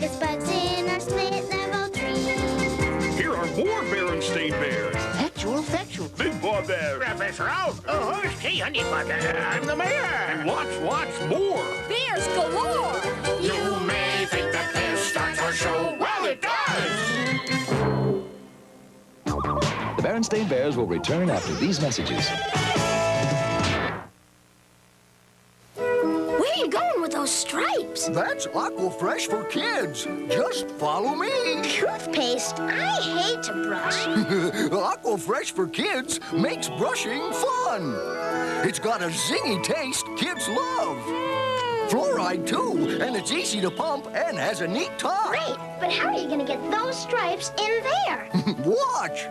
It's bugs in our split level tree. Here are more Berenstain Bears. Factual. Big Bob Bear. Professor Owl. Oh, who's he, honey butter? I'm the mayor. And lots more. Bears galore! You may think that this starts our show. Well, it does. The Berenstain Bears will return after these messages. Where are you going with those stripes? That's Aquafresh for kids. Just follow me. Toothpaste? I hate to brush. Aquafresh for kids makes brushing fun. It's got a zingy taste kids love. Fluoride, too, and it's easy to pump and has a neat top. Great, but how are you going to get those stripes in there? Watch.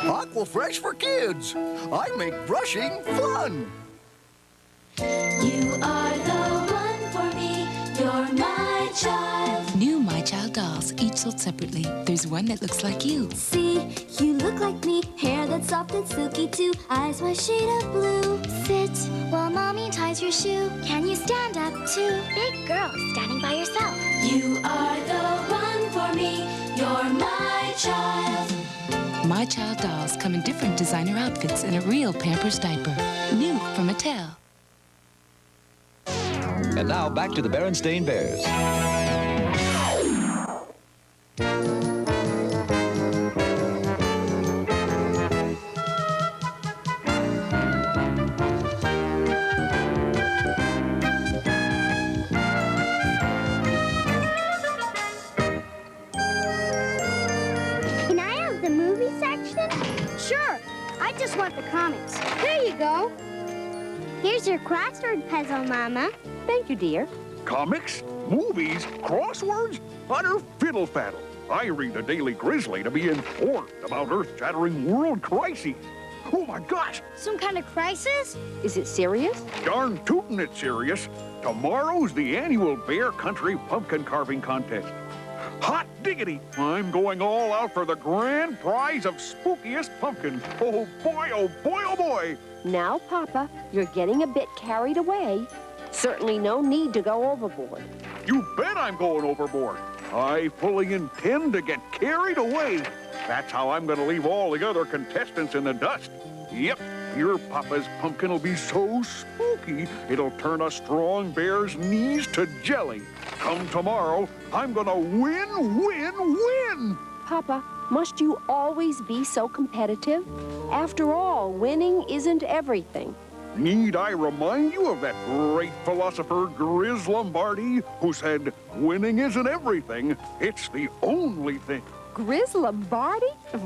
Aquafresh for kids. I make brushing fun. You are the one for me, you're my child. New My Child dolls, each sold separately. There's one that looks like you. See, you look like me, hair that's soft and silky too, eyes my shade of blue. Sit while Mommy ties your shoe. Can you stand up too? Big girl standing by yourself. You are the one for me, you're my child. My Child dolls come in different designer outfits in a real Pampers diaper. New from Mattel. And now back to the Berenstain Bears. Can I have the movie section? Sure. I just want the comics. Here you go. Here's your crossword puzzle, Mama. Thank you, dear. Comics, movies, crosswords, utter fiddle-faddle. I read the Daily Grizzly to be informed about earth-shattering world crises. Oh, my gosh! Some kind of crisis? Is it serious? Darn tootin' it's serious. Tomorrow's the annual Bear Country Pumpkin Carving Contest. Hot diggity! I'm going all out for the grand prize of spookiest pumpkin. Oh, boy, oh, boy, oh, boy! Now, Papa, you're getting a bit carried away. Certainly no need to go overboard. You bet I'm going overboard. I fully intend to get carried away. That's how I'm going to leave all the other contestants in the dust. Yep, your Papa's pumpkin will be so spooky, it'll turn a strong bear's knees to jelly. Come tomorrow, I'm going to win. Papa, must you always be so competitive? After all, winning isn't everything. Need I remind you of that great philosopher Grizz Lombardi, who said, winning isn't everything, it's the only thing. Grizz Lombardi?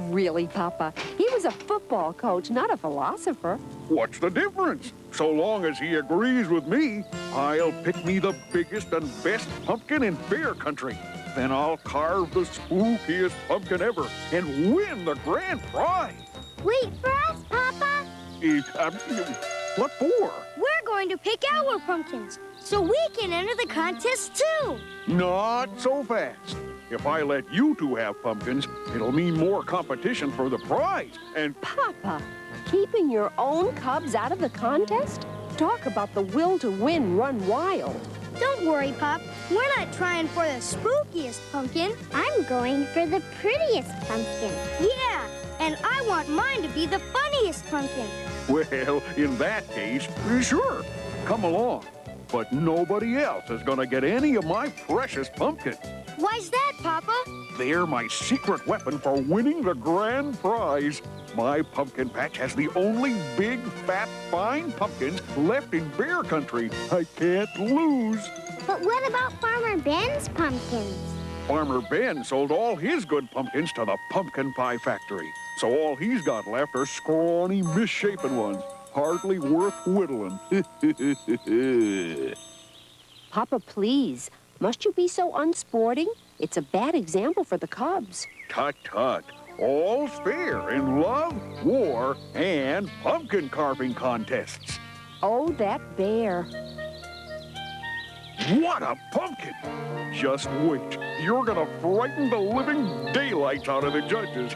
Really, Papa? He was a football coach, not a philosopher. What's the difference? So long as he agrees with me, I'll pick me the biggest and best pumpkin in Bear Country. Then I'll carve the spookiest pumpkin ever and win the grand prize. Wait for us, Papa. What for? We're going to pick our pumpkins, so we can enter the contest too. Not so fast. If I let you two have pumpkins, it'll mean more competition for the prize. And Papa, keeping your own cubs out of the contest? Talk about the will to win run wild. Don't worry, Pop. We're not trying for the spookiest pumpkin. I'm going for the prettiest pumpkin. Yeah, and I want mine to be the funniest pumpkin. well, in that case, sure, come along. But nobody else is going to get any of my precious pumpkins. Why's that, Papa? They're my secret weapon for winning the grand prize. My pumpkin patch has the only big, fat, fine pumpkins left in Bear Country. I can't lose. But what about Farmer Ben's pumpkins? Farmer Ben sold all his good pumpkins to the pumpkin pie factory. So all he's got left are scrawny, misshapen ones. Hardly worth whittling. Papa, please. Must you be so unsporting? It's a bad example for the cubs. Tut, tut. All's fair in love, war, and pumpkin carving contests. Oh, that bear. What a pumpkin! Just wait. You're gonna frighten the living daylights out of the judges.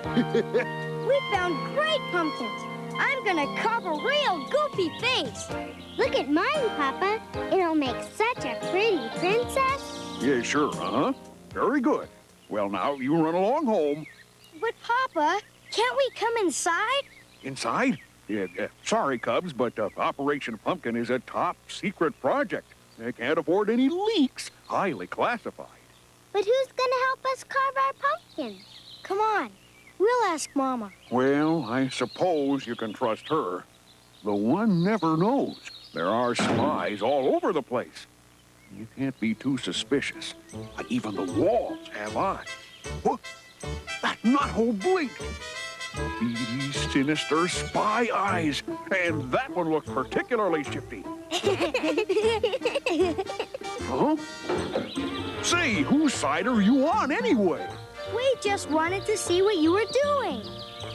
We found great pumpkins. I'm gonna carve a real goofy face. Look at mine, Papa. It'll make such a pretty princess. Yeah, sure, Very good. Well, now, you run along home. But, Papa, can't we come inside? Inside? Yeah, sorry, Cubs, but Operation Pumpkin is a top-secret project. They can't afford any leaks. Highly classified. But who's gonna help us carve our pumpkin? Come on, we'll ask Mama. Well, I suppose you can trust her. The one never knows. There are spies all over the place. You can't be too suspicious. Even the walls have eyes. What? That knothole blinked. Beady, sinister spy eyes. And that one looked particularly shifty. Huh? Say, whose side are you on anyway? We just wanted to see what you were doing.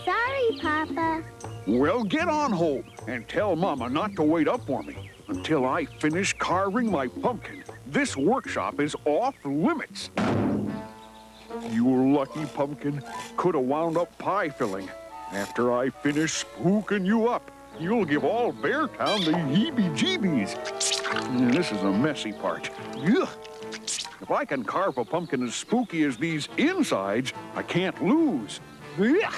Sorry, Papa. Well, get on home and tell Mama not to wait up for me. Until I finish carving my pumpkin, this workshop is off limits. You lucky pumpkin could have wound up pie filling. After I finish spooking you up, you'll give all Beartown the heebie-jeebies. This is the messy part. Ugh. If I can carve a pumpkin as spooky as these insides, I can't lose. Ugh.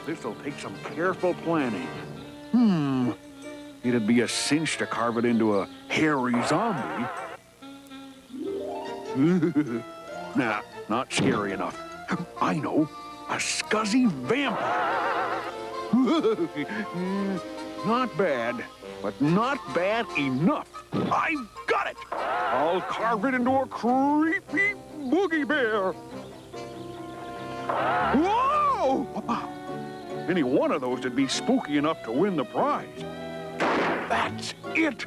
This'll take some careful planning. It'd be a cinch to carve it into a hairy zombie. Nah, not scary enough. I know, a scuzzy vampire. Not bad, but not bad enough. I've got it. I'll carve it into a creepy boogie bear. Whoa! Any one of those would be spooky enough to win the prize. That's it.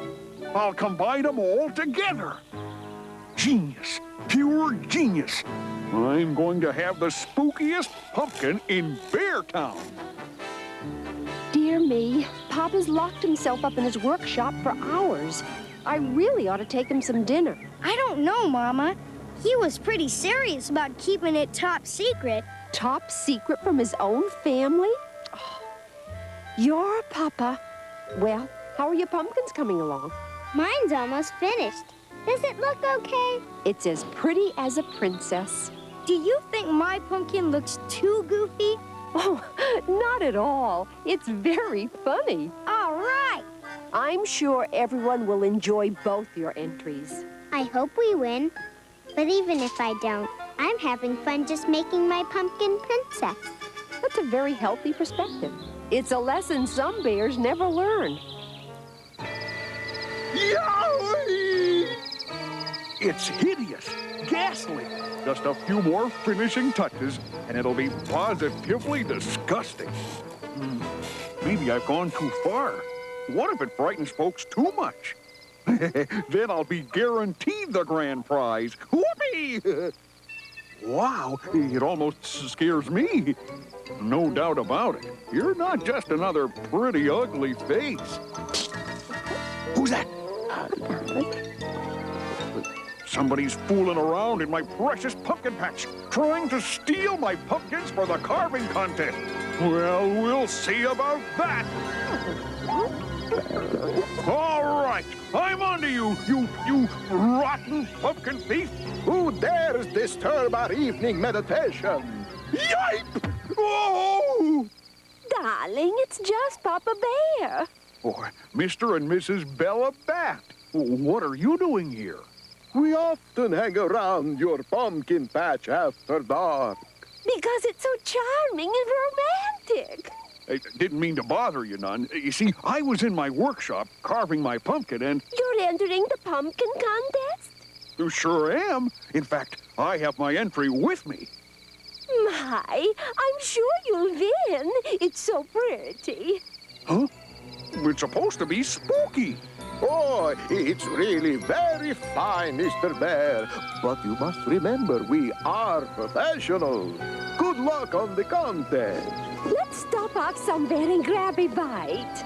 I'll combine them all together. Genius. Pure genius. I'm going to have the spookiest pumpkin in Beartown. Dear me, Papa's locked himself up in his workshop for hours. I really ought to take him some dinner. I don't know, Mama. He was pretty serious about keeping it top secret. Top secret from his own family? Oh, your Papa. Well, how are your pumpkins coming along? Mine's almost finished. Does it look okay? It's as pretty as a princess. Do you think my pumpkin looks too goofy? Oh, not at all. It's very funny. All right. I'm sure everyone will enjoy both your entries. I hope we win. But even if I don't, I'm having fun just making my pumpkin princess. That's a very healthy perspective. It's a lesson some bears never learn. Yowie! It's hideous, ghastly. Just a few more finishing touches, and it'll be positively disgusting. Maybe I've gone too far. What if it frightens folks too much? Then I'll be guaranteed the grand prize. Whoopee! Wow, it almost scares me. No doubt about it. You're not just another pretty ugly face. Who's that? Somebody's fooling around in my precious pumpkin patch, trying to steal my pumpkins for the carving contest. Well, we'll see about that. All right, I'm onto you, you rotten pumpkin thief. Who dares disturb our evening meditation? Yipe! Oh! Darling, it's just Papa Bear. Oh, Mr. and Mrs. Bella Bat, what are you doing here? We often hang around your pumpkin patch after dark. Because it's so charming and romantic. I didn't mean to bother you none. You see, I was in my workshop carving my pumpkin and... You're entering the pumpkin contest? You sure am. In fact, I have my entry with me. My, I'm sure you'll win. It's so pretty. Huh? It's supposed to be spooky. Oh, it's really very fine, Mr. Bear. But you must remember, we are professionals. Good luck on the contest. Let's stop off somewhere and grab a bite.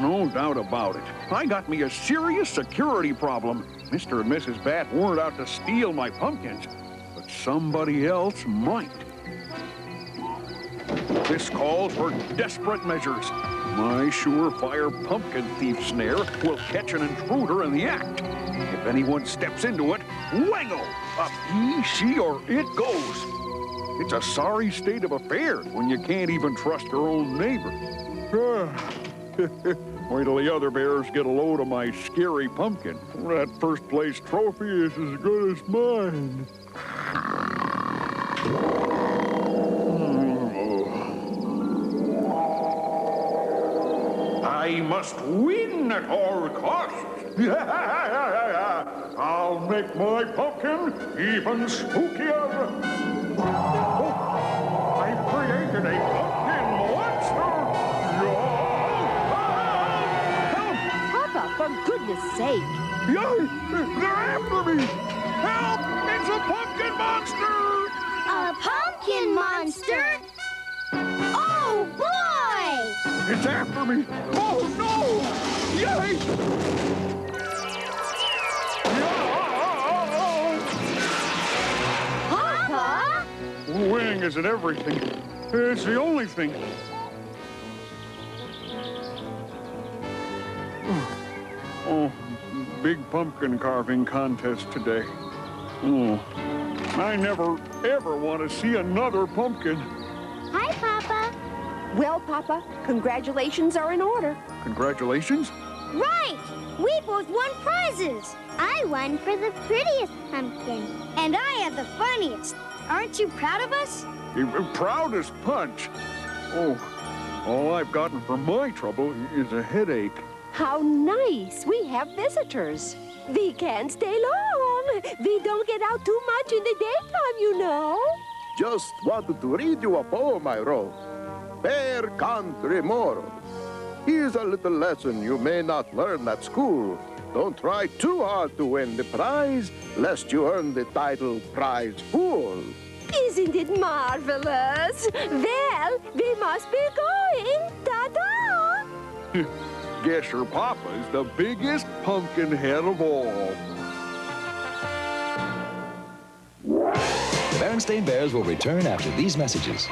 No doubt about it. I got me a serious security problem. Mr. and Mrs. Bat weren't out to steal my pumpkins, but somebody else might. This calls for desperate measures. My surefire pumpkin thief snare will catch an intruder in the act. If anyone steps into it, wango! Up he, she, or it goes. It's a sorry state of affairs when you can't even trust your own neighbor. Wait till the other bears get a load of my scary pumpkin. That first place trophy is as good as mine. I must win at all costs. I'll make my pumpkin even spookier. Oh, I've created a pumpkin monster. Papa, for goodness sake. Yay! They're after me! Help! It's a pumpkin monster! A pumpkin monster? Oh, boy! It's after me! Oh, no! Yay! Papa? Winning isn't everything. It's the only thing. Oh, big pumpkin carving contest today. Oh, I never, ever want to see another pumpkin. Hi, Papa. Well, Papa, congratulations are in order. Congratulations? Right! We both won prizes. I won for the prettiest pumpkin. And I had the funniest. Aren't you proud of us? Proud as punch. Oh, all I've gotten for my trouble is a headache. How nice. We have visitors. We can't stay long. We don't get out too much in the daytime, you know. Just wanted to read you a poem I wrote. Bear Country Moral. Here's a little lesson you may not learn at school. Don't try too hard to win the prize, lest you earn the title Prize Fool. Isn't it marvelous? Well, we must be going. Ta-da! Guess your papa's the biggest pumpkin head of all. The Berenstain Bears will return after these messages.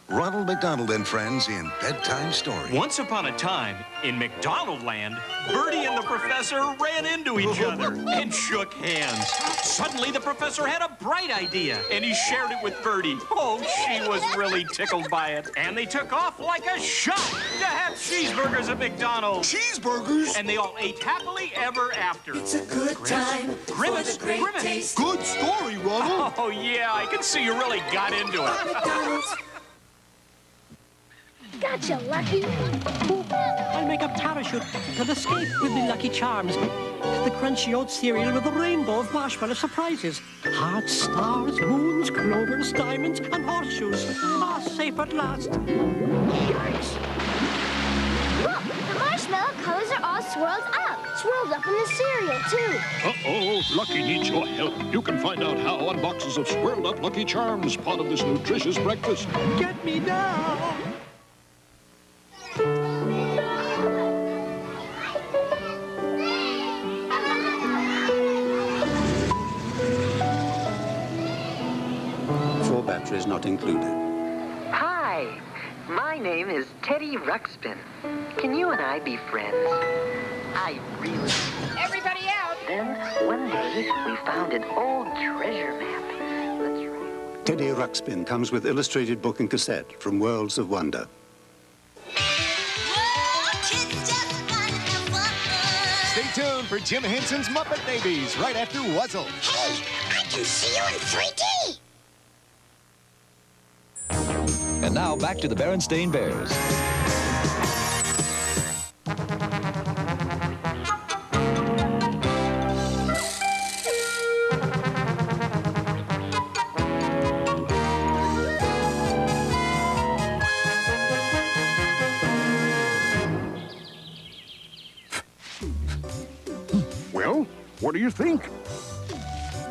Ronald McDonald and Friends in Bedtime Story. Once upon a time, in McDonald Land, Bertie and the professor ran into each other and shook hands. Suddenly, the professor had a bright idea, and he shared it with Bertie. Oh, she was really tickled by it. And they took off like a shot to have cheeseburgers at McDonald's. Cheeseburgers? And they all ate happily ever after. It's a good time. Grimace, for the great Grimace. taste. Good story, Ronald. Oh, yeah, I can see you really got into it. McDonald's. Gotcha, Lucky. I'll make a parachute to escape with me Lucky Charms. The crunchy oat cereal with a rainbow of marshmallow surprises. Hearts, stars, moons, clovers, diamonds, and horseshoes. Ah, safe at last. Yikes! Look, the marshmallow colors are all swirled up. Swirled up in the cereal, too. Uh-oh, Lucky needs your help. You can find out how on boxes of swirled up Lucky Charms, part of this nutritious breakfast. Get me now! Batteries not included. Hi, my name is Teddy Ruxpin. Can you and I be friends? I really... Everybody out! Then, one day, we found an old treasure map. Let's write. Teddy Ruxpin comes with illustrated book and cassette from Worlds of Wonder. Stay tuned for Jim Henson's Muppet Babies right after Wuzzle. Hey, I can see you in 3D! And now back to the Berenstain Bears. Well, what do you think?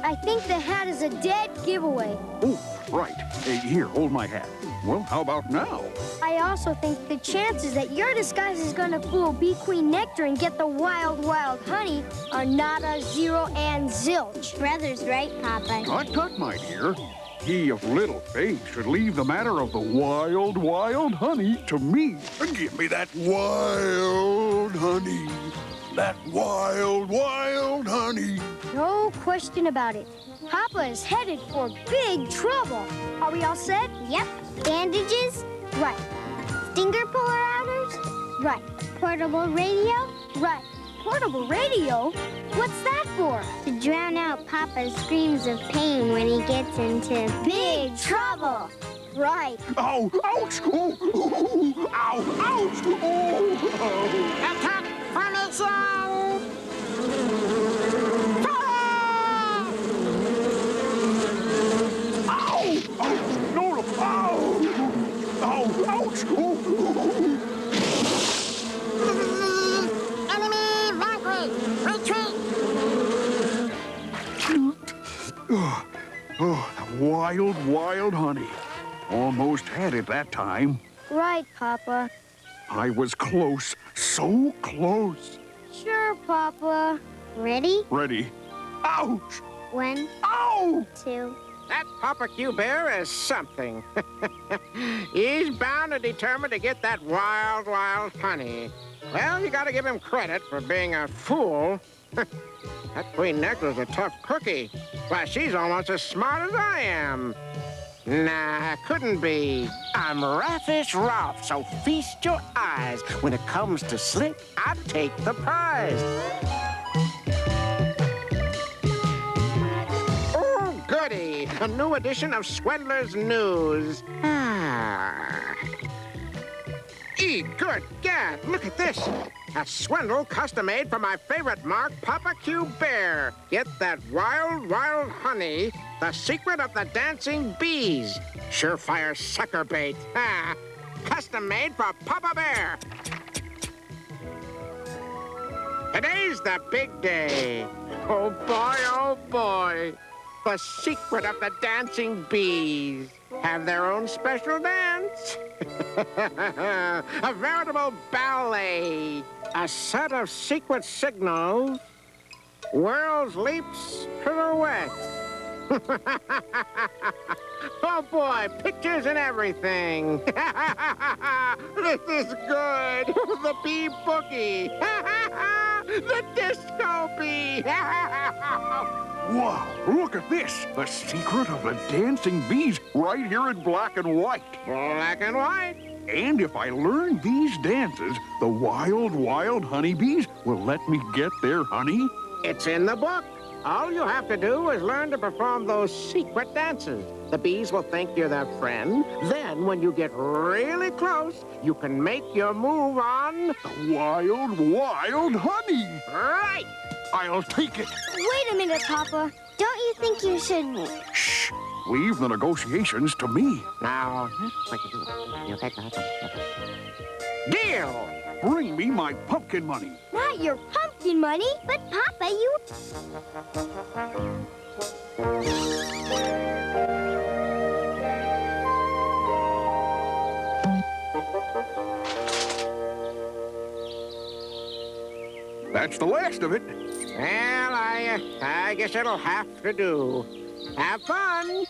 I think the hat is a dead giveaway. Oh, right. Hey, here, hold my hat. Well, how about now? I also think the chances that your disguise is gonna fool Bee Queen Nectar and get the wild, wild honey are nada, zero, and zilch. Brothers, right, Papa? Tut, tut, my dear. He of little faith should leave the matter of the wild, wild honey to me. Give me that wild honey. that wild, wild honey. No question about it. Papa is headed for big trouble. Are we all set? Yep. Bandages? Right. Stinger puller outers? Right. Portable radio? Right. Portable radio? What's that for? To drown out Papa's screams of pain when he gets into big trouble. Right. Ow! Ouch! Ooh, ooh, ow! Ouch! Oh! Attack formation! Ow! Ouch! No! No! Ow! Ow! Ouch! Ooh. Enemy vanquished! Retreat! Oh, the wild, wild honey. Almost had it that time. Right, Papa. I was close, so close. Sure, Papa. Ready? Ready. Ouch! 1, Ow! 2. That Papa Q Bear is something. He's bound and determined to get that wild, wild honey. Well, you gotta give him credit for being a fool. That Queen Nectar's a tough cookie. Why, she's almost as smart as I am. Nah, couldn't be. I'm Raffish Ralph, so feast your eyes. When it comes to slick, I take the prize. Oh, goody! A new edition of Swindler's News. Good gad, look at this. A swindle custom-made for my favorite mark, Papa Q Bear. Get that wild, wild honey, the secret of the dancing bees. Surefire sucker bait. Custom-made for Papa Bear. Today's the big day. Oh, boy, oh, boy. The secret of the dancing bees. Have their own special dance. A veritable ballet. A set of secret signals. Whirls, leaps, pirouettes. Oh, boy, pictures and everything. This is good. The bee boogie. The disco bee. Wow, look at this. The secret of the dancing bees right here in black and white. Black and white. And if I learn these dances, the wild, wild honeybees will let me get their honey? It's in the book. All you have to do is learn to perform those secret dances. The bees will think you're their friend. Then, when you get really close, you can make your move on the wild, wild honey. Right. I'll take it. Wait a minute, Papa. Don't you think you should... Shh. Leave the negotiations to me. Now, deal. Bring me my pumpkin money. Not your pumpkin money, but Papa, you... That's the last of it. Well, I guess it'll have to do. Have fun.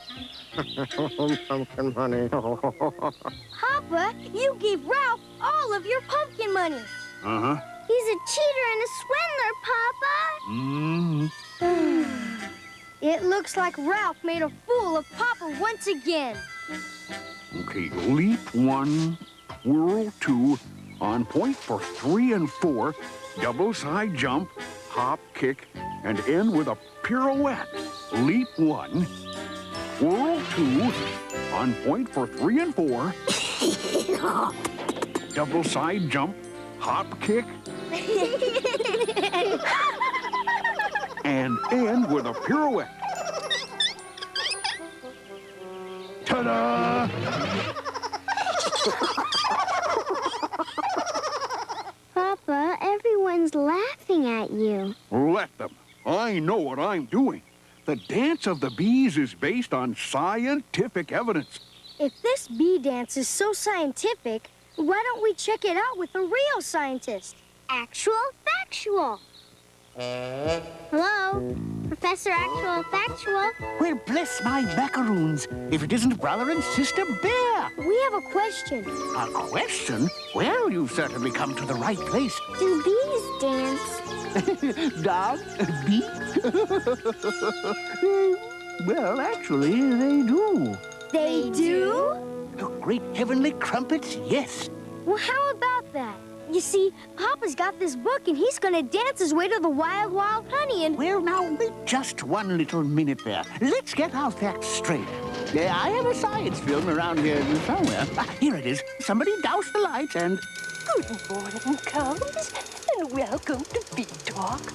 Pumpkin money. Papa, you gave Ralph all of your pumpkin money. Uh-huh. He's a cheater and a swindler, Papa. It looks like Ralph made a fool of Papa once again. Okay, leap 1, whirl 2, on point for 3 and 4, double side jump, hop, kick, and end with a pirouette. Leap 1, whirl 2, on point for 3 and 4, double side jump, hop, kick, and end with a pirouette. Ta-da! Papa, everyone's laughing at you. Let them. I know what I'm doing. The dance of the bees is based on scientific evidence. If this bee dance is so scientific, why don't we check it out with a real scientist? Actual Factual. Hello? Professor Actual Factual? Well, bless my macaroons, if it isn't Brother and Sister Bear. We have a question. A question? Well, you've certainly come to the right place. Do bees dance? Dog? Bee? Well, actually, they do. They do? The great heavenly crumpets, yes. Well, how about that? You see, Papa's got this book, and he's gonna dance his way to the wild, wild honey, and... Well, now, wait just one little minute there. Let's get our facts straight. I have a science film around here somewhere. Here it is. Somebody douse the lights and... Good morning, Cubs, and welcome to Bee Talk.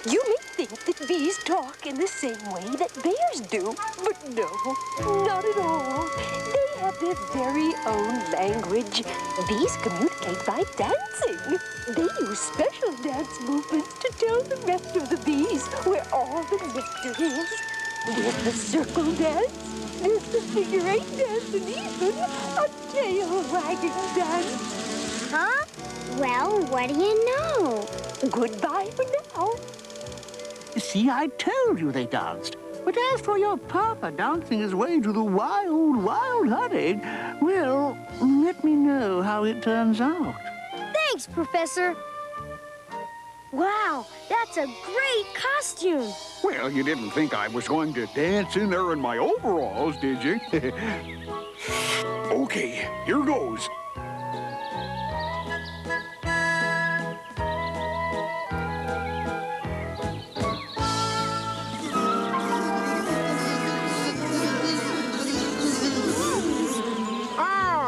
You may think that bees talk in the same way that bears do, but no, not at all. They have their very own language. Bees communicate by dancing. They use special dance movements to tell the rest of the bees where all the nectar is. There's the circle dance, there's the figure 8 dance, and even a tail wagging dance. Huh? Well, what do you know? Goodbye for now. See, I told you they danced. But as for your Papa dancing his way to the wild, wild honey, well, let me know how it turns out. Thanks, Professor. Wow, that's a great costume. Well, you didn't think I was going to dance in there in my overalls, did you? Okay, here goes.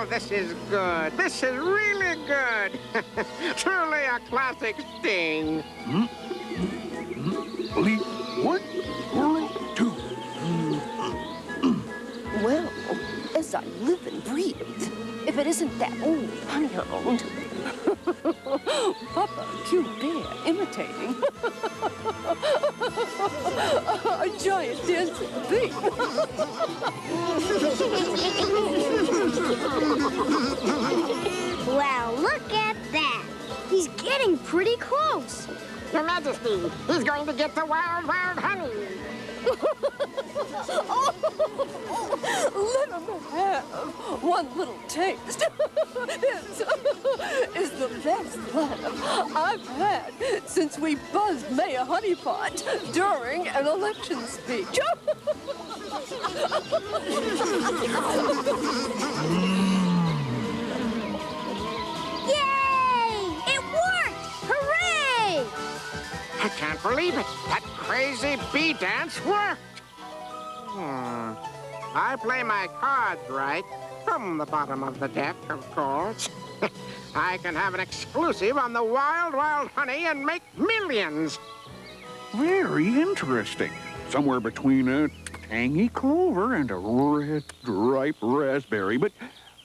This is good. This is really good. Truly a classic sting. Leap 1, whirl 2. Well, as I live and breathe, if it isn't that old honeyhound. Papa Q Bear imitating a giant dancing bee. Well, look at that. He's getting pretty close. Your Majesty, he's going to get the wild, wild honey. Let him have one little taste. This is the best laugh I've had since we buzzed Mayor Honeypot during an election speech. Yay! It worked! Hooray! I can't believe it. That crazy bee dance worked. I play my cards right. From the bottom of the deck, of course. I can have an exclusive on the wild, wild honey and make millions. Very interesting. Somewhere between a tangy clover and a red, ripe raspberry, but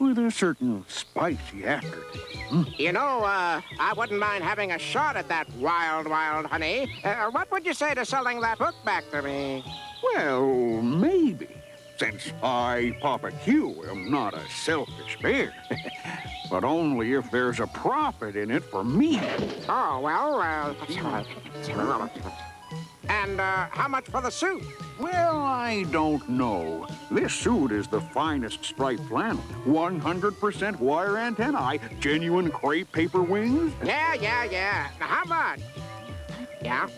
with a certain spicy aftertaste. You know, I wouldn't mind having a shot at that wild, wild honey. What would you say to selling that book back to me? Well, maybe. Since I, Papa Q, am not a selfish bear. But only if there's a profit in it for me. Oh, well, and how much for the suit? Well, I don't know. This suit is the finest striped flannel. 100% wire antennae, genuine crepe paper wings. Yeah. Now, how much? Yeah.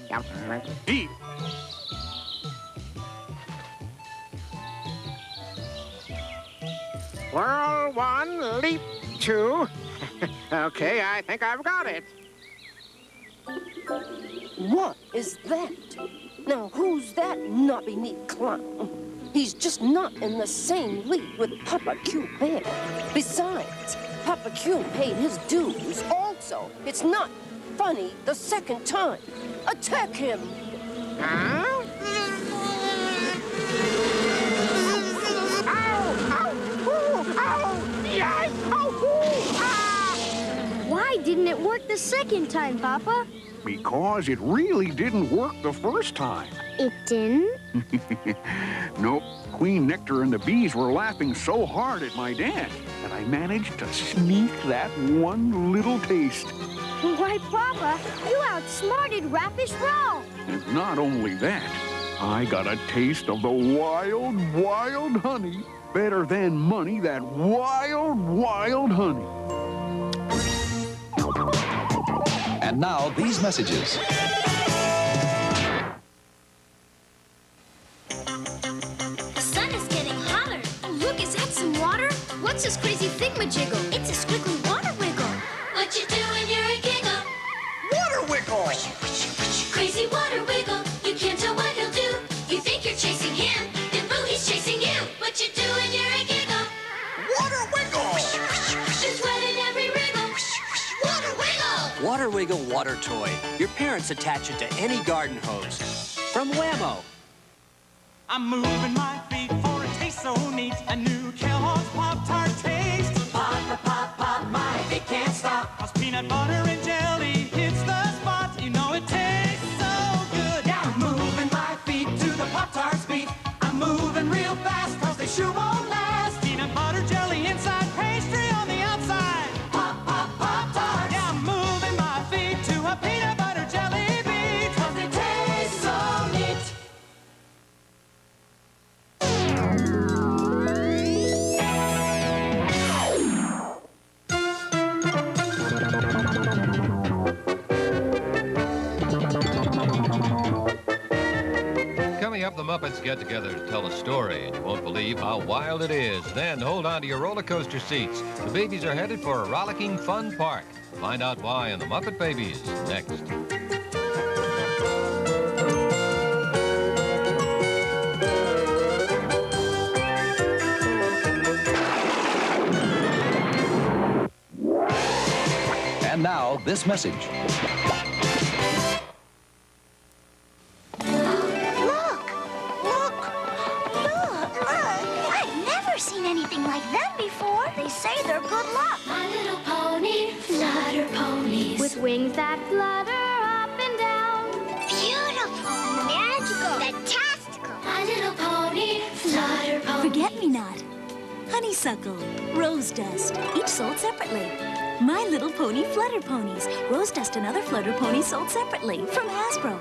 Deal. Whirl 1, leap 2. Okay, I think I've got it. What is that? Now, who's that knobby neat clown? He's just not in the same league with Papa Q Bear. Besides, Papa Q paid his dues. Also, it's not funny the second time. Attack him! Huh? Why didn't it work the second time, Papa? Because it really didn't work the first time. It didn't? Nope. Queen Nectar and the bees were laughing so hard at my dance that I managed to sneak that one little taste. Why, Papa, you outsmarted Rappish Raw. And not only that, I got a taste of the wild, wild honey. Better than money, that wild, wild honey. And now, these messages. What's this crazy thingamajiggle? It's a squiggly water wiggle. What you do when you're a giggle? Water wiggle! Crazy water wiggle. You can't tell what he'll do. You think you're chasing him, then boo, he's chasing you. What you do when you're a giggle? Water wiggle! There's wet in every wriggle. Water wiggle! Water Wiggle water toy. Your parents attach it to any garden hose. From Whammo. I'm moving my feet for a taste so neat. A new Kellogg's Pop-Tart taste. Pop, pop, pop, pop, my feet can't stop. 'Cause peanut butter and jelly hits the spot. You know it tastes so good. Yeah, I'm moving my feet to the Pop-Tarts beat. I'm moving real fast 'cause they sure won't last. Peanut butter jelly inside, pastry on the outside. Pop, pop, Pop-Tarts. Yeah, I'm moving my feet to a peanut butter jelly beat. 'Cause they taste so neat. Coming up, the Muppets get together to tell a story, and you won't believe how wild it is. Then hold on to your roller coaster seats. The babies are headed for a rollicking fun park. Find out why in the Muppet Babies next. And now, this message. I've never seen anything like them before. They say they're good luck. My little pony, flutter ponies. With wings that flutter up and down. Beautiful. Magical. Fantastical. My little pony, flutter ponies. Forget-me-not, honeysuckle, rose dust, each sold separately. My Little Pony Flutter Ponies, rose dust and other flutter ponies sold separately from Hasbro.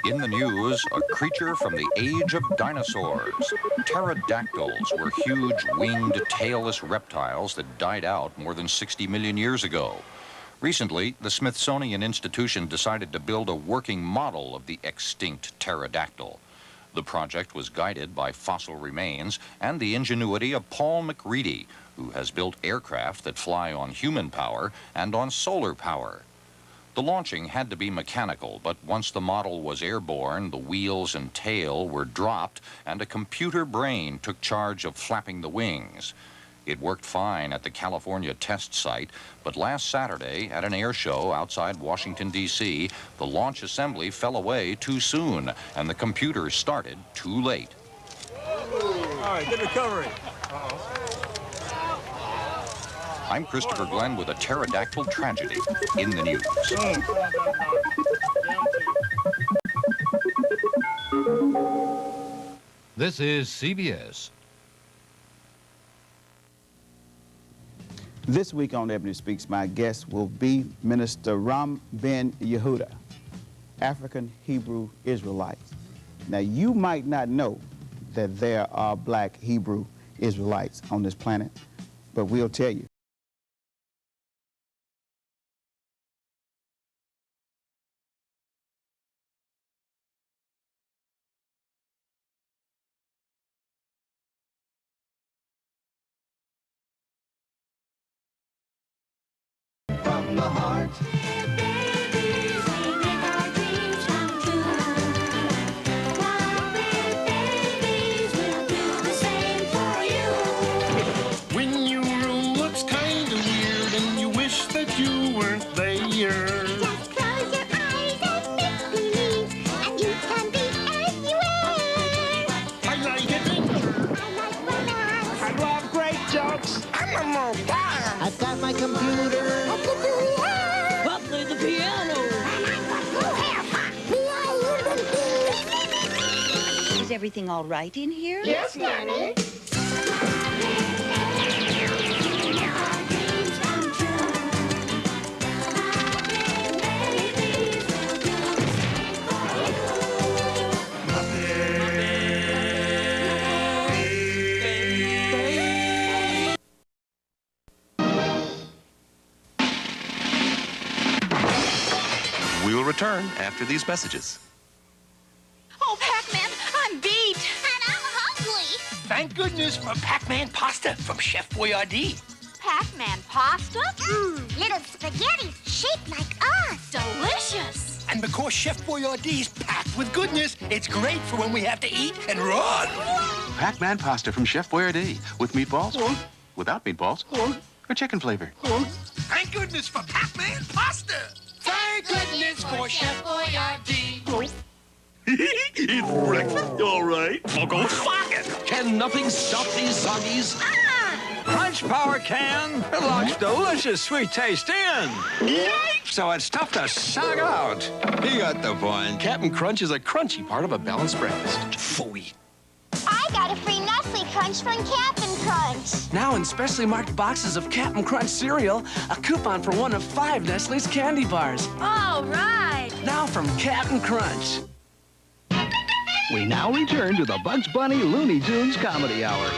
In the news, a creature from the age of dinosaurs. Pterodactyls were huge, winged, tailless reptiles that died out more than 60 million years ago. Recently, the Smithsonian Institution decided to build a working model of the extinct pterodactyl. The project was guided by fossil remains and the ingenuity of Paul McReady, who has built aircraft that fly on human power and on solar power. The launching had to be mechanical, but once the model was airborne, the wheels and tail were dropped, and a computer brain took charge of flapping the wings. It worked fine at the California test site, but last Saturday at an air show outside Washington, D.C., the launch assembly fell away too soon, and the computer started too late. All right, good recovery. I'm Christopher Glenn with a pterodactyl tragedy in the news. This is CBS. This week on Ebony Speaks, my guest will be Minister Ram Ben Yehuda, African Hebrew Israelites. Now, you might not know that there are black Hebrew Israelites on this planet, but we'll tell you. From the heart. When your room looks kind of weird and you wish that you weren't there. Just close your eyes and make believe, and you can be anywhere. I like adventure. I like romance. I love great jokes. I'm a mobile. I've got my computer. I can do it. I'll play the piano. And I've got blue hair. Is everything all right in here? Yes, Nanny. return after these messages. Oh, Pac-Man, I'm beat. And I'm hungry. Thank goodness for Pac-Man pasta from Chef Boyardee. Pac-Man pasta? Little spaghetti shaped like us. Delicious. And because Chef Boyardee's packed with goodness, it's great for when we have to eat and run. Pac-Man pasta from Chef Boyardee with meatballs, without meatballs, or chicken flavor. Thank goodness for Pac-Man pasta. Thank goodness for Chef Boyardee. It's breakfast, all right. Well, go fuck it. Can nothing stop these soggies? Crunch Power can. It locks delicious sweet taste in. Yikes! So it's tough to suck out. He got the point. Captain Crunch is a crunchy part of a balanced breakfast. Phooey. I got a free Nestle Crunch from Cap'n Crunch. Now in specially marked boxes of Cap'n Crunch cereal, a coupon for one of 5 Nestle's candy bars. All right. Now from Cap'n Crunch. We now return to the Bugs Bunny Looney Tunes Comedy Hour.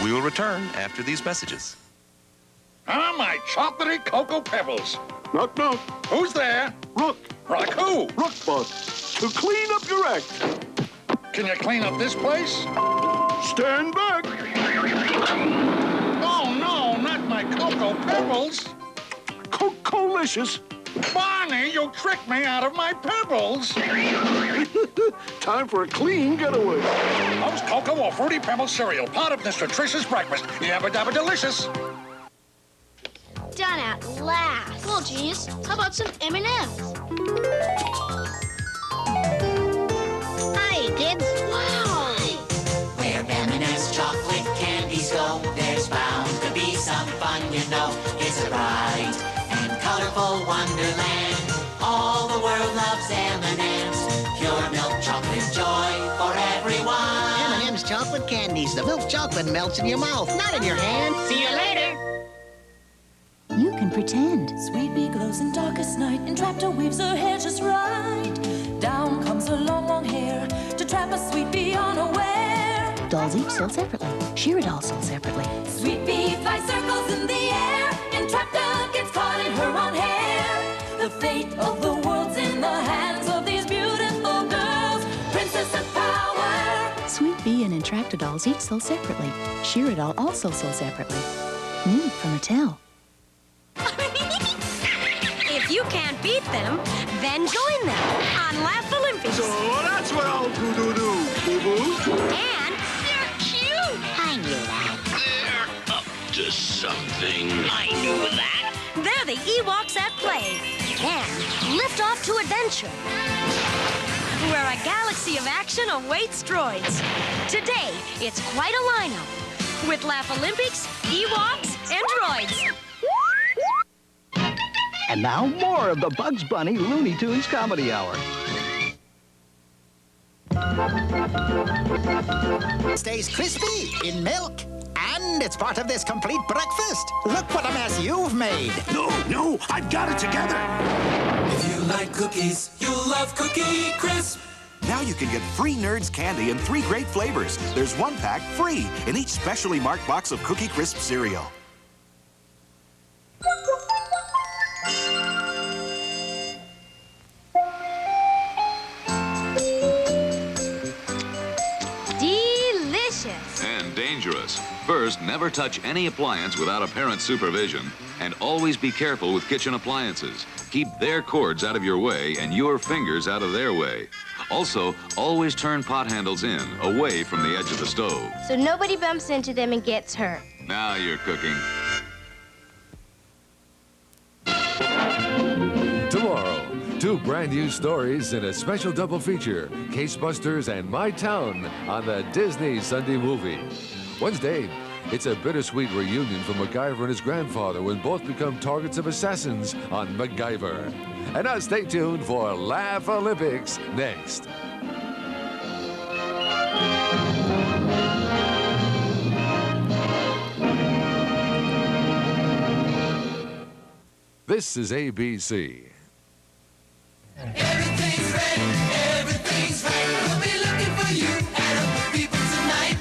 We'll return after these messages. Ah, my chocolatey Cocoa Pebbles. Knock, knock. Who's there? Rook. Rock who? Rook, boss. To clean up your act. Can you clean up this place? Stand back. Oh, no, not my Cocoa Pebbles. Cocolicious. Barney, you tricked me out of my pebbles. Time for a clean getaway. Those cocoa or fruity pebble cereal, part of this nutritious breakfast. Yabba dabba delicious. Done at last. Well, geez, how about some M&Ms? Hi, kids. Wow. Where M&M's chocolate candies go, there's bound to be some fun, you know. It's a bright and colorful wonderland. All the world loves M&M's. Pure milk chocolate joy for everyone. M&M's chocolate candies. The milk chocolate melts in your mouth, not in your hand. See you later. You can pretend. Sweet bee glows in darkest night, entrapped her weaves her hair just right. Down comes her long, long hair to trap a sweet bee unaware. Dolls each sold separately. Cerealz sold separately. Sweet bee flies circles in the air, entrapped her gets caught in her own hair. The fate of the world's in the hands of these beautiful girls. Princess of power. Sweet Bee and Entrapta dolls each sold separately. Cerealz also sold separately. New from Mattel. If you can't beat them, then join them on Laugh Olympics. So that's what I'll do, boo-boo. And they're cute. I knew that. They're up to something. I knew that. They're the Ewoks at play. And lift off to adventure, where a galaxy of action awaits droids. Today, it's quite a lineup with Laugh Olympics, Ewoks, and droids. And now more of the Bugs Bunny Looney Tunes Comedy Hour. Stays crispy in milk. And it's part of this complete breakfast. Look what a mess you've made. No, I've got it together. If you like cookies, you'll love Cookie Crisp. Now you can get free Nerds candy in 3 great flavors. There's 1 pack free in each specially marked box of Cookie Crisp cereal. Delicious. And dangerous. First, never touch any appliance without a parent's supervision. And always be careful with kitchen appliances. Keep their cords out of your way and your fingers out of their way. Also, always turn pot handles in, away from the edge of the stove. So nobody bumps into them and gets hurt. Now you're cooking. Tomorrow, 2 brand new stories in a special double feature, Case Busters and My Town on the Disney Sunday Movie. Wednesday, it's a bittersweet reunion for MacGyver and his grandfather when both become targets of assassins on MacGyver. And now stay tuned for Laugh Olympics next. This is ABC. Everything's right. We'll be looking for you and other people tonight.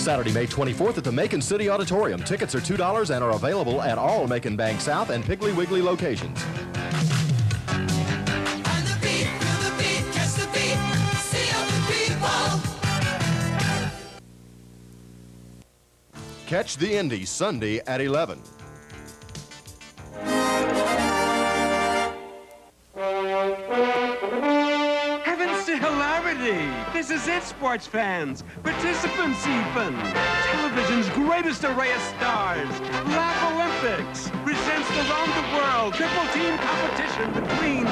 Saturday, May 24th at the Macon City Auditorium. Tickets are $2 and are available at all Macon Bank South and Piggly Wiggly locations. Catch the Indies Sunday at 11. Heavens to hilarity! This is it, sports fans. Participants even. Television's greatest array of stars. Laugh Olympics presents the round the world triple team competition between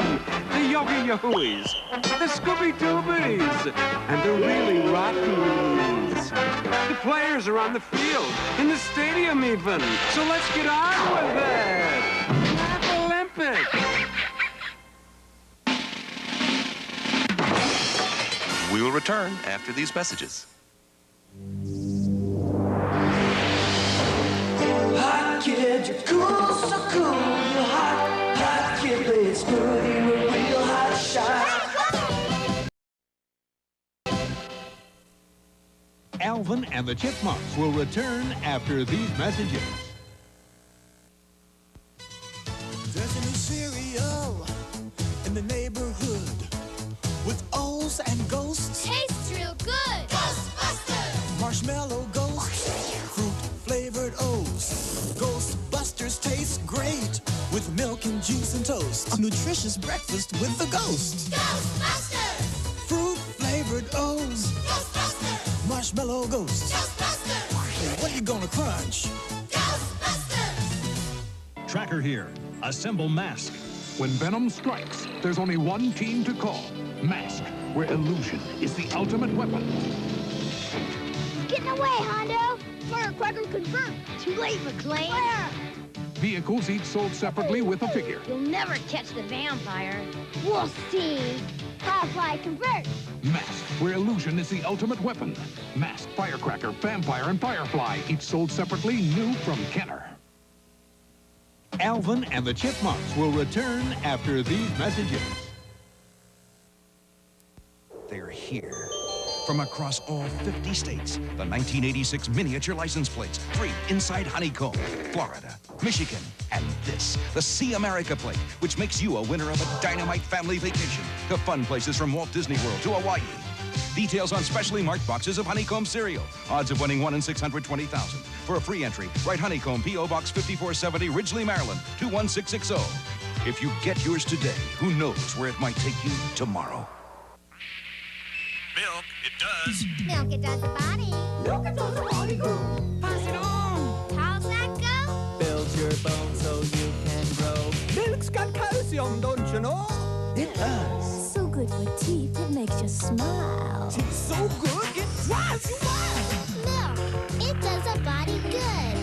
the Yogi Yahooies, the Scooby Doobies, and the really Rottens. The players are on the field, in the stadium even. So let's get on with it. Laugh Olympics. We will return after these messages. Hot kid, you're cool, so cool. You're hot, hot kid, play it smooth. You're a real hot shot. Alvin and the Chipmunks will return after these messages. There's a new cereal in the neighborhood with O's and ghosts. Tastes real good. Ghostbusters. Marshmallow ghosts, fruit-flavored O's. Ghostbusters taste great with milk and juice and toast. A nutritious breakfast with the ghost. Ghostbusters. Fruit-flavored O's. Ghostbusters. Marshmallow ghosts. Ghostbusters. Hey, what are you gonna crunch? Ghostbusters. Tracker here. Assemble Mask. When Venom strikes, there's only one team to call. Mask, where illusion is the ultimate weapon. Getting away, Hondo. Firecracker confirmed. Too late, McLean. Where? Vehicles each sold separately with a figure. You'll never catch the vampire. We'll see. Firefly convert. Mask, where illusion is the ultimate weapon. Mask, Firecracker, Vampire, and Firefly, each sold separately, new from Kenner. Alvin and the Chipmunks will return after these messages. They're here. From across all 50 states, the 1986 miniature license plates, free inside Honeycomb, Florida, Michigan, and this, the See America plate, which makes you a winner of a dynamite family vacation to fun places from Walt Disney World to Hawaii. Details on specially marked boxes of Honeycomb cereal. Odds of winning 1 in 620,000. For a free entry, write Honeycomb, P.O. Box 5470, Ridgely, Maryland, 21660. If you get yours today, who knows where it might take you tomorrow. Milk, it does. Milk, it does the body. Milk, it does the body good. Pass it on. How's that go? Builds your bones so you can grow. Milk's got calcium, don't you know? It does. So good for teeth, it makes you smile. It's so good, it drives you wild. Milk, it does the body good.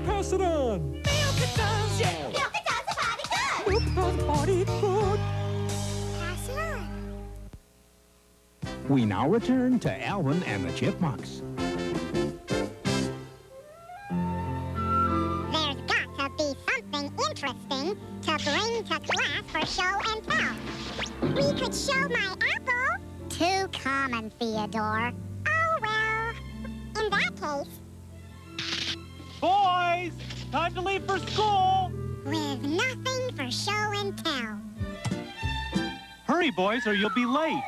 Pass it on. Milk, it does, yeah. Milk, it does the body good. Milk, it does the body good. Pass it on. We now return to Alvin and the Chipmunks. There's got to be something interesting to bring to class for show and tell. We could show my apple. Too common, Theodore. Oh, well, in that case... Boys, time to leave for school. With nothing for show and tell. Hurry, boys, or you'll be late.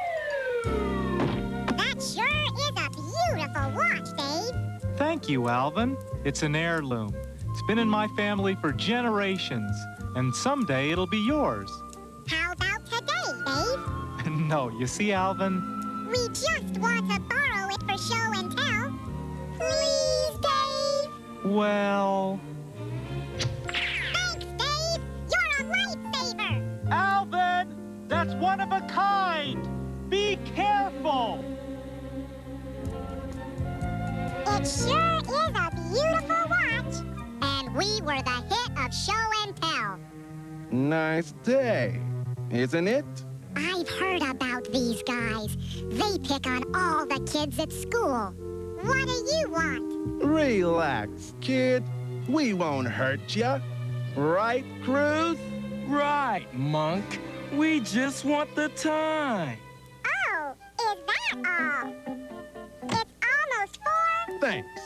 That sure is a beautiful watch, Dave. Thank you, Alvin. It's an heirloom. It's been in my family for generations, and someday it'll be yours. How about today, Dave? No, you see, Alvin? We just want to borrow it for show and tell. Please, Dave. Well... Thanks, Dave. You're a lifesaver. Alvin! That's one of a kind! Be careful! It sure is a beautiful watch. And we were the hit of show and tell. Nice day, isn't it? I've heard about these guys. They pick on all the kids at school. What do you want? Relax, kid. We won't hurt ya. Right, Cruz? Right, Monk. We just want the time. Oh, is that all? It's almost 4. Thanks.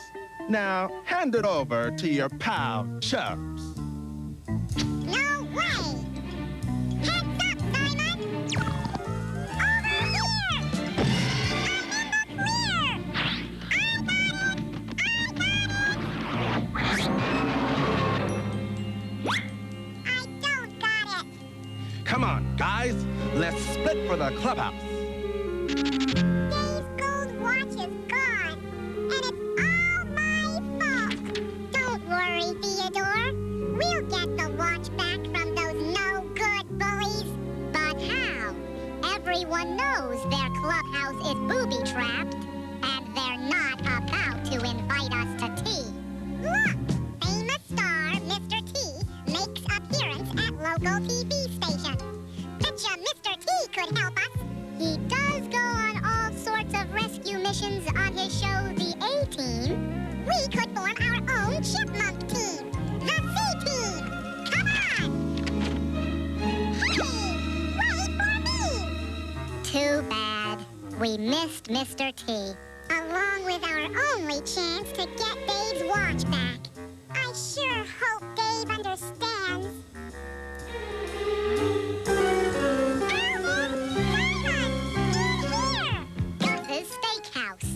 Now, hand it over to your pal, Chubbs. No way! Heads up, Simon! Over here! I'm in the clear! I don't got it! Come on, guys. Let's split for the clubhouse. Dave's gold watch is gone, and it's all my fault. Don't worry, Theodore. We'll get the watch back from those no-good bullies. But how? Everyone knows their clubhouse is booby-trapped, and they're not about to invite us to tea. Look! Famous star Mr. T makes appearance at local TV station. Betcha Mr. T could help us. He does go on all sorts of rescue missions on his show, The A-Team. We could form our own chipmunk team, the C-Team. Come on! Hey, wait for me! Too bad. We missed Mr. T, along with our only chance to get Dave's watch back. I sure hope Dave understands. Steakhouse.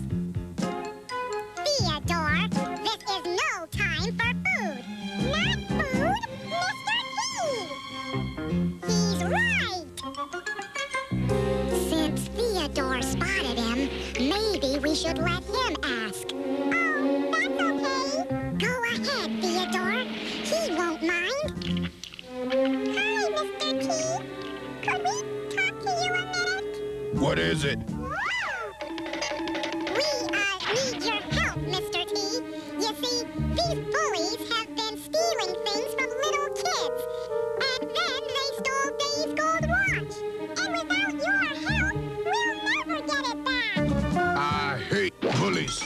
Theodore, this is no time for food. Not food, Mr. T! He's right! Since Theodore spotted him, maybe we should let him ask. Oh, that's okay. Go ahead, Theodore. He won't mind. Hi, Mr. T. Could we talk to you a minute? What is it? Need your help, Mr. T. You see, these bullies have been stealing things from little kids. And then they stole Dave's gold watch. And without your help, we'll never get it back. I hate bullies.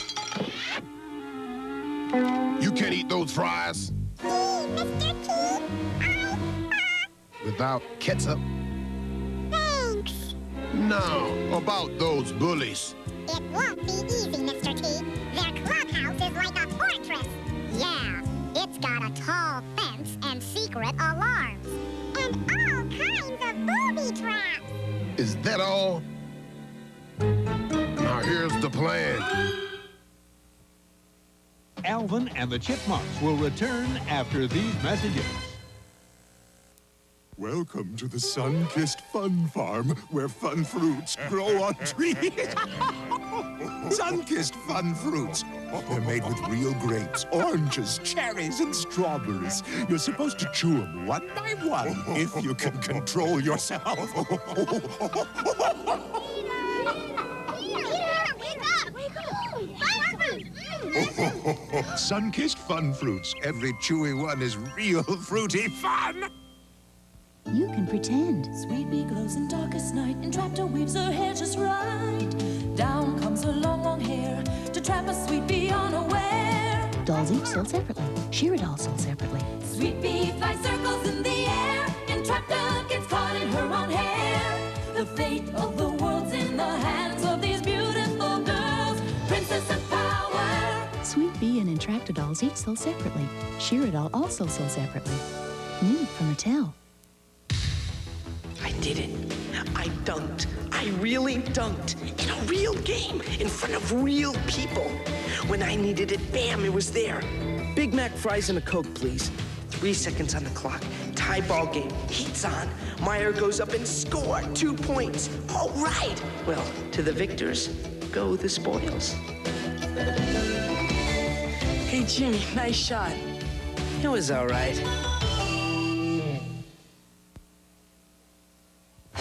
You can't eat those fries. Mr. T, Without ketchup? Thanks. No, about those bullies. It won't be easy, Mr. T. Their clubhouse is like a fortress. Yeah, it's got a tall fence and secret alarms. And all kinds of booby traps. Is that all? Now here's the plan. Alvin and the Chipmunks will return after these messages. Welcome to the sun-kissed fun farm, where fun fruits grow on trees. Sun-kissed fun fruits. They're made with real grapes, oranges, cherries, and strawberries. You're supposed to chew them one by one if you can control yourself. Sun-kissed fun fruits. Every chewy one is real fruity fun. You can pretend. Sweet bee glows in darkest night, and Traptor weaves her hair just right. Down comes her long, long hair to trap a sweet bee unaware. Dolls each sold separately. Cerealz sold separately. Sweet bee flies circles in the air, and Traptor gets caught in her own hair. The fate of the world's in the hands of these beautiful girls. Princess of power. Sweet Bee and Entractor dolls each sold separately. Cerealz also sold separately. New from Mattel. I did it. I dunked. I really dunked. In a real game, in front of real people. When I needed it, bam, it was there. Big Mac fries and a Coke, please. 3 seconds on the clock. Tie ball game. Heat's on. Meyer goes up and score. 2 points. All right. Well, to the victors, go the spoils. Hey, Jimmy, nice shot. It was all right.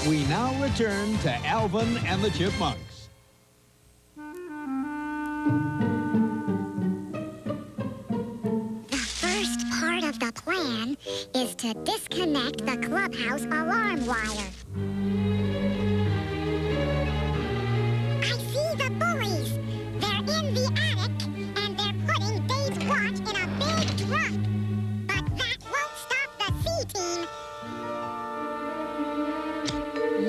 We now return to Alvin and the Chipmunks. The first part of the plan is to disconnect the clubhouse alarm wire. I see the bullies. They're in the attic, and they're putting Dave's watch in a big trunk. But that won't stop the C-Team.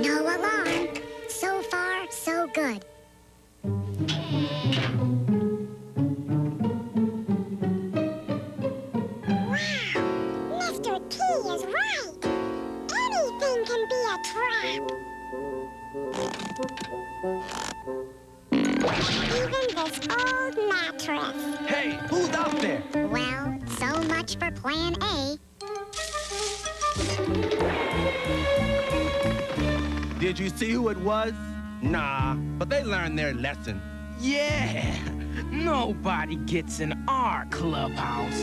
No alarm. So far, so good. this old mattress. Hey, who's out there? Well, so much for Plan A. Did you see who it was? Nah, but they learned their lesson. Yeah, nobody gets in our clubhouse.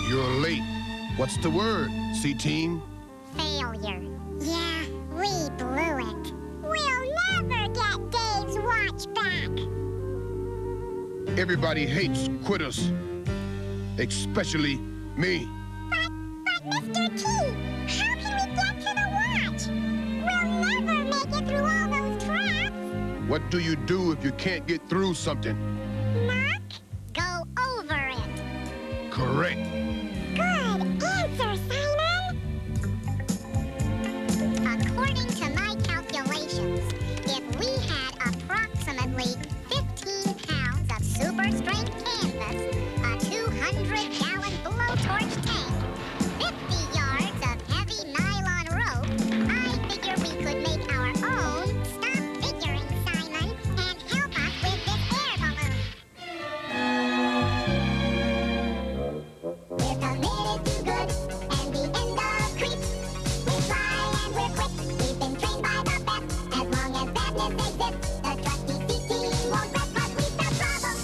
You're late. What's the word, C-Team? Failure. Yeah, we blew it. We'll never get Dave's watch back. Everybody hates quitters. Especially me. But Mr. T, how can we get to the watch? We'll never make it through all those traps. What do you do if you can't get through something? Knock? Go over it. Correct. Good answer, Simon. According to my calculations, if we had approximately 15 pounds of super strength canvas, a 200-gallon blowtorch tank, 50 yards of heavy nylon rope, I figure we could make our own. Stop figuring, Simon, and help us with this air balloon. We're committed to good and the end of creep. We fly and we're quick. We've been trained by the best. As long as badness exists, the trusty C-Team won't rest 'cause we stop trouble.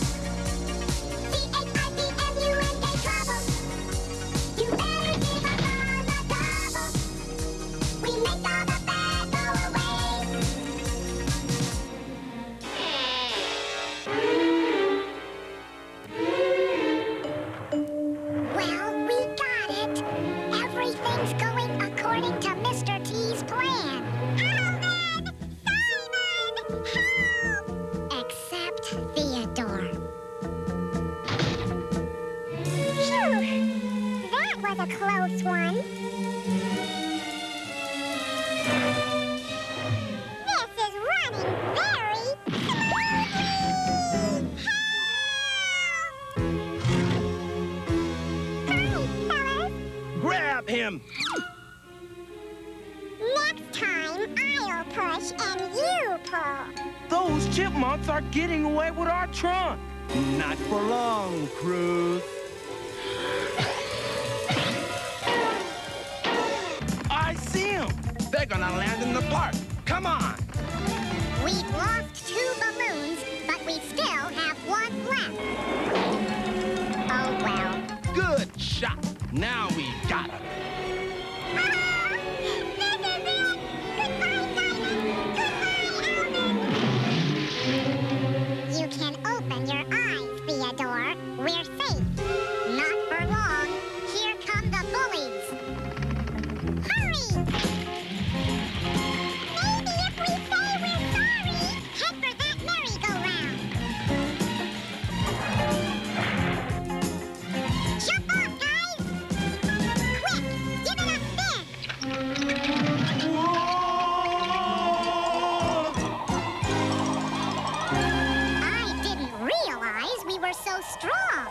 C-H-I-P-M-U-N-K trouble. You better give us all the trouble. We make all the bad go away. Well, we got it. Everything's going according to Mr. T's plan. Alvin! Simon! Help! Except Theodore. Phew! That was a close one. This is running very smoothly! Grab him! Next time, I'll push and you pull. Those chipmunks are getting away with our trunk. Not for long, Cruz. I see him! They're gonna land in the park. Come on! We've lost 2 balloons, but we still have 1 left. Oh, well. Good shot. Now we got him. You can open your eyes, Theodore. We're safe. Not for long. Here come the bullies. Hurry! Maybe if we say we're sorry, head for that merry-go-round. Jump off, guys! Quick, give it a spin! I didn't realize we were so strong.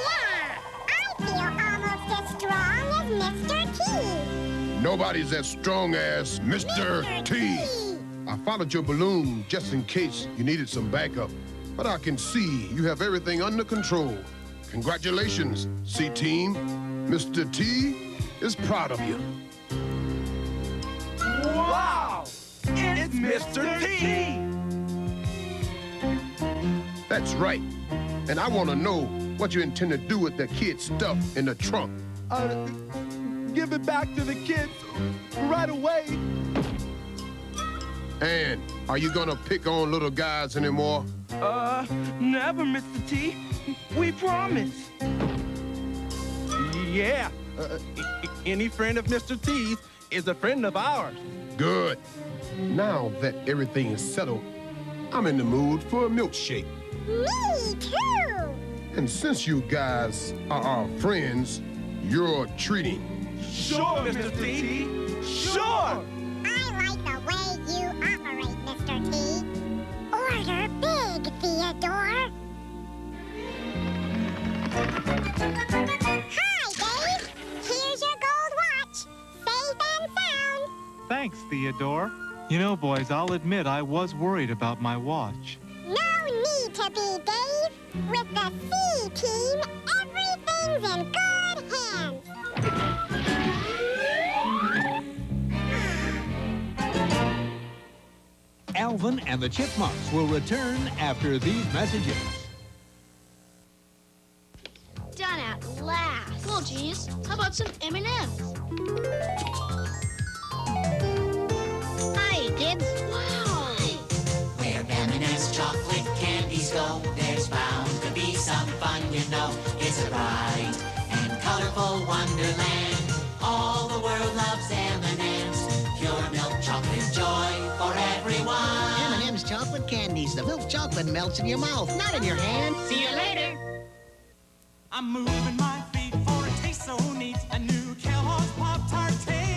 Yeah, I feel almost as strong as Mr. T. Nobody's as strong as Mr. T. I followed your balloon just in case you needed some backup. But I can see you have everything under control. Congratulations, C-Team. Mr. T is proud of you. Wow! It's Mr. T! That's right. And I want to know what you intend to do with the kid's stuff in the trunk. Give it back to the kids right away. And are you gonna pick on little guys anymore? Never, Mr. T. We promise. Yeah. Any friend of Mr. T's is a friend of ours. Good. Now that everything is settled, I'm in the mood for a milkshake. Me too! And since you guys are our friends, you're treating. Sure, Mr. T. Sure! I like the way you operate, Mr. T. Order big, Theodore. Hi, Dave. Here's your gold watch. Safe and sound. Thanks, Theodore. You know, boys, I'll admit I was worried about my watch. No need to be, Dave. With the C Team, everything's in good hands. Alvin and the Chipmunks will return after these messages. Done at last. Well, geez, how about some M&Ms? Hi, kids. Wow. Where M&M's chocolate candies go, there's bound to be some fun, you know. It's a bright and colorful wonderland. All the world loves M&M's. Pure milk chocolate joy for everyone. M&M's chocolate candies. The milk chocolate melts in your mouth, not in your hand. See you later. I'm moving my feet for a taste so neat. A new Kellogg's Pop-Tart taste.